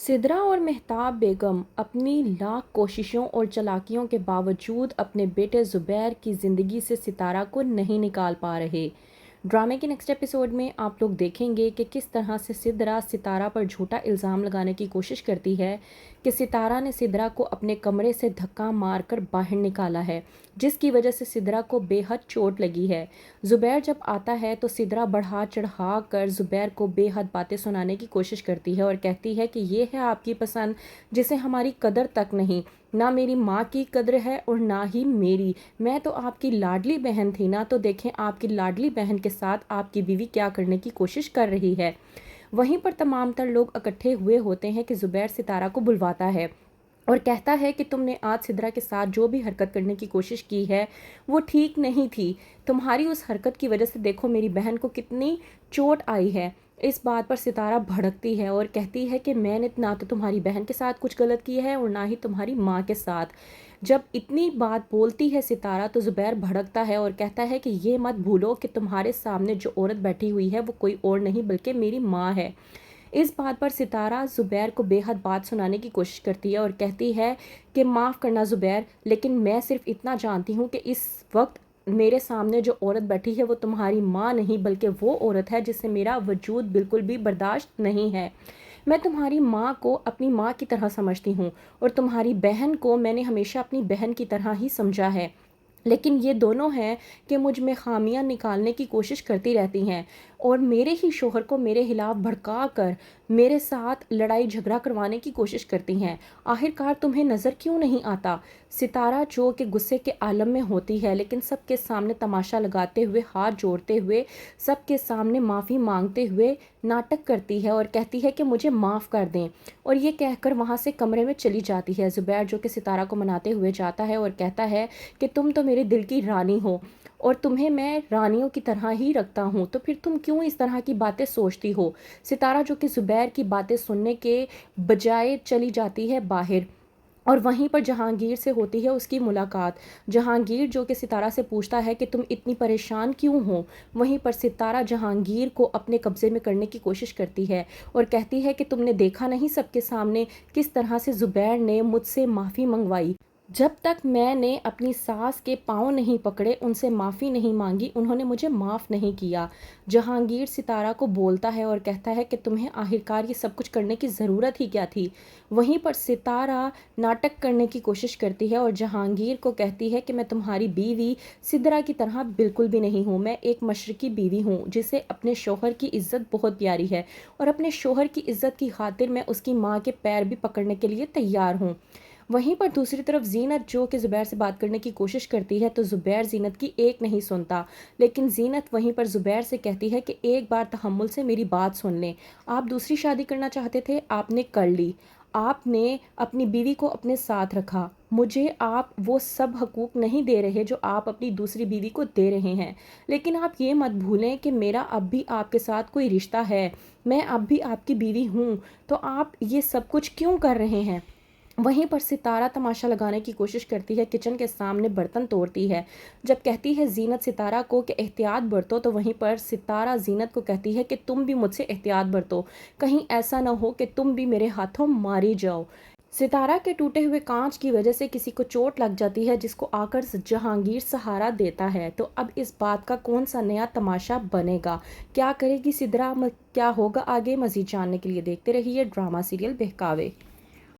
सिदरा और मेहताब बेगम अपनी लाख कोशिशों और चालाकियों के बावजूद अपने बेटे ज़ुबैर की ज़िंदगी से सितारा को नहीं निकाल पा रहे। ड्रामे के नेक्स्ट एपिसोड में आप लोग देखेंगे कि किस तरह से सिदरा सितारा पर झूठा इल्ज़ाम लगाने की कोशिश करती है कि सितारा ने सिदरा को अपने कमरे से धक्का मारकर बाहर निकाला है, जिसकी वजह से सिदरा को बेहद चोट लगी है। ज़ुबैर जब आता है तो सिदरा बढ़ा चढ़ा कर ज़ुबैर को बेहद बातें सुनाने की कोशिश करती है और कहती है कि ये है आपकी पसंद जिसे हमारी कदर तक नहीं, ना मेरी माँ की कद्र है और ना ही मेरी। मैं तो आपकी लाडली बहन थी ना, तो देखें आपकी लाडली बहन के साथ आपकी बीवी क्या करने की कोशिश कर रही है। वहीं पर तमाम तर लोग इकट्ठे हुए होते हैं कि ज़ुबैर सितारा को बुलवाता है और कहता है कि तुमने आज सिदरा के साथ जो भी हरकत करने की कोशिश की है वो ठीक नहीं थी। तुम्हारी उस हरकत की वजह से देखो मेरी बहन को कितनी चोट आई है। इस बात पर सितारा भड़कती है और कहती है कि मैंने ना तो तुम्हारी बहन के साथ कुछ गलत किया है और ना ही तुम्हारी माँ के साथ। जब इतनी बात बोलती है सितारा तो ज़ुबैर भड़कता है और कहता है कि ये मत भूलो कि तुम्हारे सामने जो औरत बैठी हुई है वो कोई और नहीं बल्कि मेरी माँ है। इस बात पर सितारा ज़ुबैर को बेहद बात सुनाने की कोशिश करती है और कहती है कि माफ़ करना ज़ुबैर, लेकिन मैं सिर्फ इतना जानती हूँ कि इस वक्त मेरे सामने जो औरत बैठी है वो तुम्हारी माँ नहीं बल्कि वो औरत है जिससे मेरा वजूद बिल्कुल भी बर्दाश्त नहीं है। मैं तुम्हारी माँ को अपनी माँ की तरह समझती हूँ और तुम्हारी बहन को मैंने हमेशा अपनी बहन की तरह ही समझा है, लेकिन ये दोनों हैं कि मुझ में खामियां निकालने की कोशिश करती रहती हैं और मेरे ही शोहर को मेरे खिलाफ भड़का कर मेरे साथ लड़ाई झगड़ा करवाने की कोशिश करती हैं। आखिरकार तुम्हें नज़र क्यों नहीं आता? सितारा जो कि गुस्से के आलम में होती है लेकिन सबके सामने तमाशा लगाते हुए, हाथ जोड़ते हुए, सबके सामने माफ़ी मांगते हुए नाटक करती है और कहती है कि मुझे माफ़ कर दें, और ये कहकर वहाँ से कमरे में चली जाती है। ज़ुबैर जो कि सितारा को मनाते हुए जाता है और कहता है कि तुम तो मेरे दिल की रानी हो और तुम्हें मैं रानियों की तरह ही रखता हूँ, तो फिर तुम क्यों इस तरह की बातें सोचती हो? सितारा जो कि ज़ुबैर की बातें सुनने के बजाय चली जाती है बाहर और वहीं पर जहांगीर से होती है उसकी मुलाकात। जहांगीर जो कि सितारा से पूछता है कि तुम इतनी परेशान क्यों हो। वहीं पर सितारा जहांगीर को अपने कब्ज़े में करने की कोशिश करती है और कहती है कि तुमने देखा नहीं सबके सामने किस तरह से ज़ुबैर ने मुझसे माफ़ी मंगवाई। जब तक मैंने अपनी सास के पाँव नहीं पकड़े, उनसे माफ़ी नहीं मांगी, उन्होंने मुझे माफ़ नहीं किया। जहांगीर सितारा को बोलता है और कहता है कि तुम्हें आखिरकार ये सब कुछ करने की ज़रूरत ही क्या थी। वहीं पर सितारा नाटक करने की कोशिश करती है और जहांगीर को कहती है कि मैं तुम्हारी बीवी सिदरा की तरह बिल्कुल भी नहीं हूँ। मैं एक मशरकी बीवी हूँ जिसे अपने शोहर की इज़्ज़त बहुत प्यारी है और अपने शोहर की इज़्ज़त की खातिर मैं उसकी माँ के पैर भी पकड़ने के लिए तैयार हूँ। वहीं पर दूसरी तरफ ज़ीनत जो कि ज़ुबैर से बात करने की कोशिश करती है तो ज़ुबैर ज़ीनत की एक नहीं सुनता, लेकिन ज़ीनत वहीं पर ज़ुबैर से कहती है कि एक बार तहम्मुल से मेरी बात सुन लें। आप दूसरी शादी करना चाहते थे, आपने कर ली। आपने अपनी बीवी को अपने साथ रखा। मुझे आप वो सब हकूक़ नहीं दे रहे जो आप अपनी दूसरी बीवी को दे रहे हैं। लेकिन आप ये मत भूलें कि मेरा अब भी आपके साथ कोई रिश्ता है, मैं अब भी आपकी बीवी हूँ, तो आप ये सब कुछ क्यों कर रहे हैं? वहीं पर सितारा तमाशा लगाने की कोशिश करती है, किचन के सामने बर्तन तोड़ती है। जब कहती है ज़ीनत सितारा को कि एहतियात बरतो, तो वहीं पर सितारा ज़ीनत को कहती है कि तुम भी मुझसे एहतियात बरतो, कहीं ऐसा ना हो कि तुम भी मेरे हाथों मारी जाओ। सितारा के टूटे हुए कांच की वजह से किसी को चोट लग जाती है जिसको आकर जहांगीर सहारा देता है। तो अब इस बात का कौन सा नया तमाशा बनेगा? क्या करेगी सिदरा? क्या होगा आगे? मज़ीद जानने के लिए देखते रहिए ड्रामा सीरियल बहकावे।